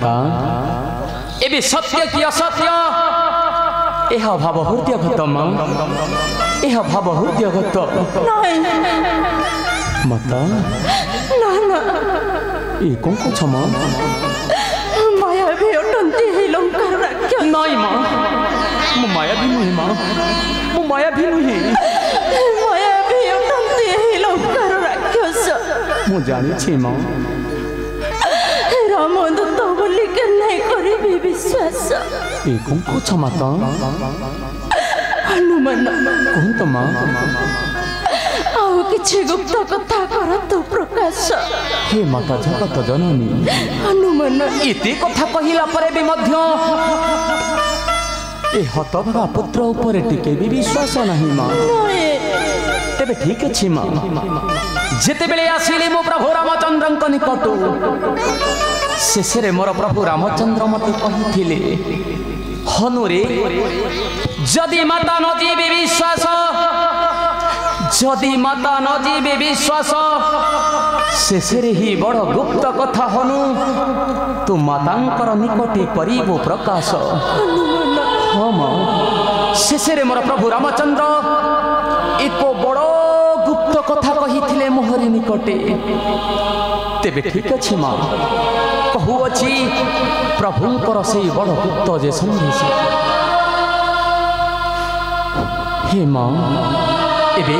माता एबे सत्य कि असत्य एह भाव हृदयगत माँ एह भाव हृदयगत नहीं माता ना ना ये कौन को क्षमा माया भी अटंती है लंकार राक्षस नहीं माँ मु माया भी नहीं माँ मु माया भी नहीं माया भी अटंती है लंकार राक्षस मु जानी छी माँ रामदत्त बोली के नहीं करी विश्वास ये कौन को क्षमा ता हनुमान कौन तो माँ आओ किछि गुप्त कथा कर तो प्रकाश हे माता जगत जननी हनुमान इति कथा कहिला परे भी मध्य ए हतभगा पुत्र ऊपर टिके भी विश्वास नहीं माँ तेबे ठीक अछि माँ जेते बेले आसिले मो प्रभु रामचंद्रଙ୍କ निकटू शेषरे मोर प्रभु रामचंद्र मते कहिथिले हनुरे जदि माता न जीवे विश्वास जदि माता न जीवे विश्वास शेषरे ही बड़ गुप्त कथा हनु तू मातांकर निकटे करिबो प्रकाश हाँ माँ शेषरे मोर प्रभु रामचंद्र एक बड़ गुप्त कथा कहिथिले मोहरी निकटे तेबे ठीक अछि माँ कहूअछि प्रभुंकर से बड़ गुप्त जे संदेश हे माँ एबे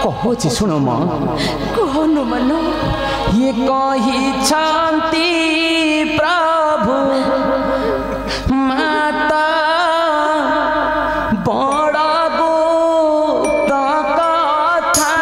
कहूअछि सुनो माँ कहनु मन ये कही शांति प्रभु माता बड़ा गुप्त कथा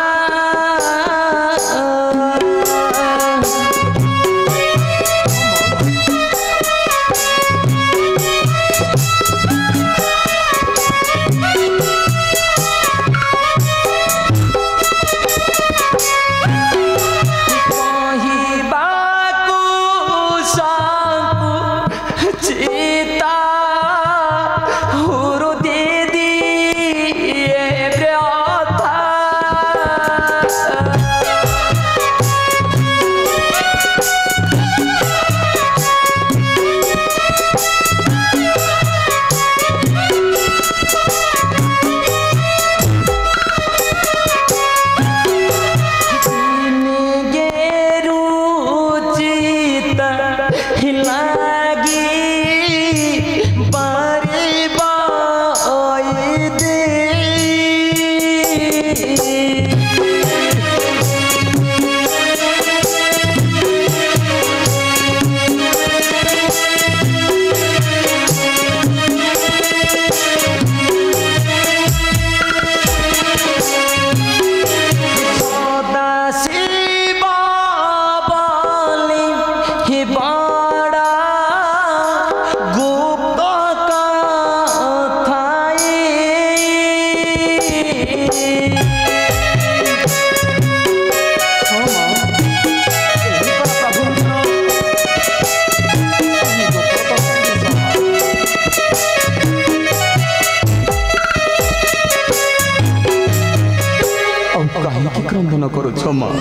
क्रंदन करुछ माँ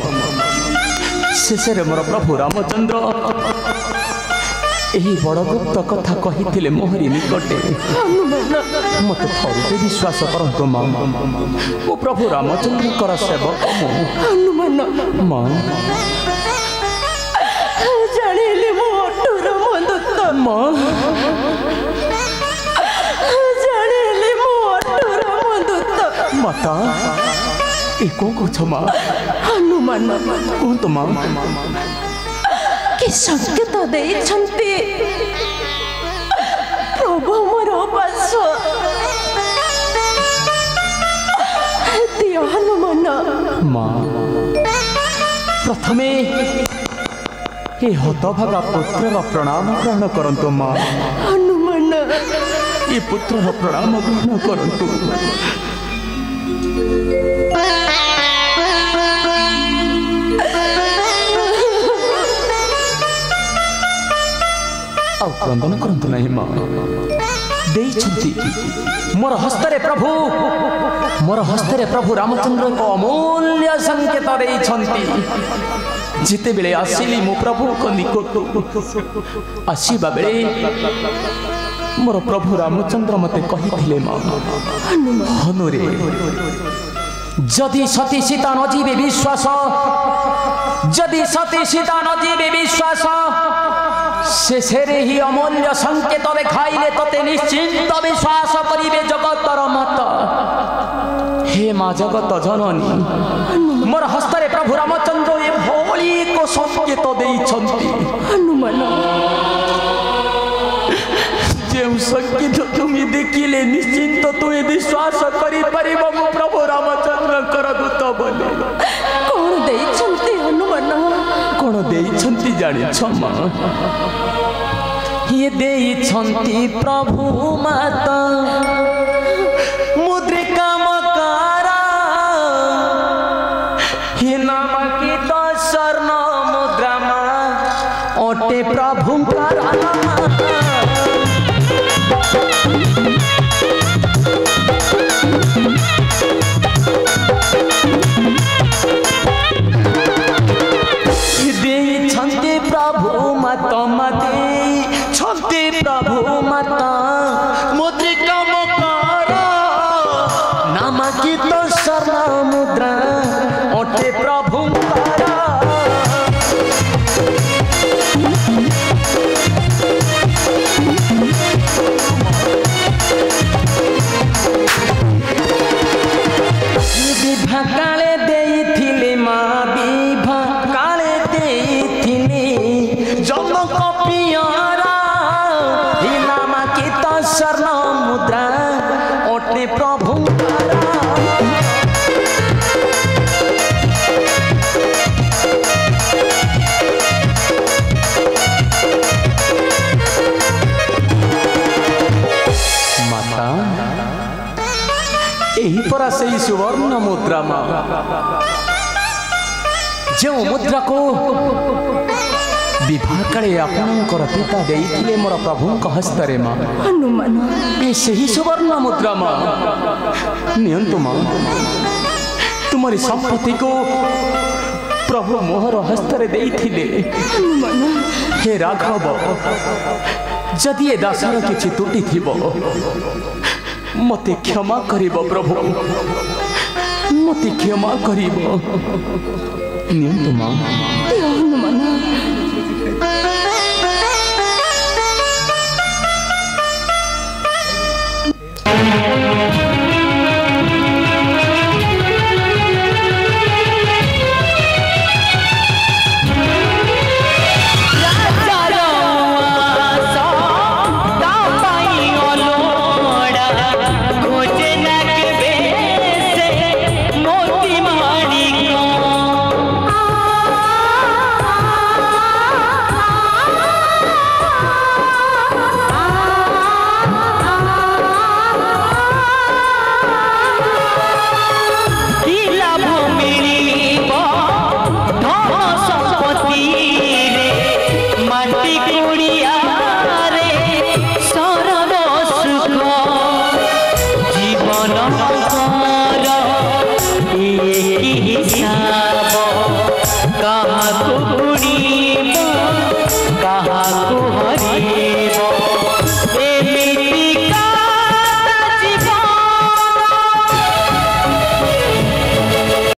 शेषरे मोर प्रभु रामचंद्र यही बड़ गुप्त कथा कही मोहरी निकटे मत थरुटे विश्वास करतु माँ मो प्रभु रामचंद्र सेवक माँ जानिले मो अटुर मदत माँ जानिले मो अटुर मदत माता ए कौन को क्षमा हनुमान कौन तो माँ कि संकेत देइछन्ति प्रभु मोर पास दियो हनुमान माँ प्रथमे ये हतभागा पुत्र प्रणाम ग्रहण करंतु माँ हनुमान ये पुत्र प्रणाम ग्रहण करंतु क्रंदन करंतु नहीं माँ मोर हस्तरे प्रभु रामचंद्र को अमूल्य संकेत जिते बेले आसिली मो प्रभु को निकट आसीबा बेले मोर प्रभु रामचंद्र मते कहिथिले मा हनुरे जदि सती सीता नजीवे विश्वास जदि सती सीता नजीवे विश्वास शेषे ही अमूल्य संकेत देखाइले तते निश्चिंत विश्वास करिवे जगतर माता हे माँ जगत जननी मोर हस्तरे प्रभु रामचंद्र ए भोली को संकेत देइछंती हनुमान जे संकेत तुमी देखिले निश्चिंत तुमे विश्वास करि परिबो मो प्रभु रामचंद्र कर दूत बोले कौन देइछंती हनुमान कौन देइछंती जानि छमा ये देइछंती प्रभु माता मुद्रिका मकारा हे नामांकित स्वर्ण मुद्रामा ओटे प्रभु छंते प्रभु माता मते छंते प्रभु माता मुद्रिका मकारा नामांकित स्वर्ण मुद्रा ओटे प्रभु काले देइथिले माँ विभा काले देइथिले जनक पियरा ही नामांकित स्वर्ण मुद्रा ओटे प्रभु माता यही परा से सुवर्ण मुद्रा माँ जो मुद्रा को विवाह काले आपणकर पिता देइथिले मोर प्रभु हस्तरे माँ हनुमान ये सही सुवर्ण मुद्रा माँ नियंतु माँ तुम्हारी संपत्ति को प्रभु मोहर हस्तरे देइथिले हनुमान हे राघव जदि ए दासर किछि त्रुटि थिबो मते क्षमा करिबो प्रभु मते क्षमा करिबो नियंतु माँ हनुमान जीवन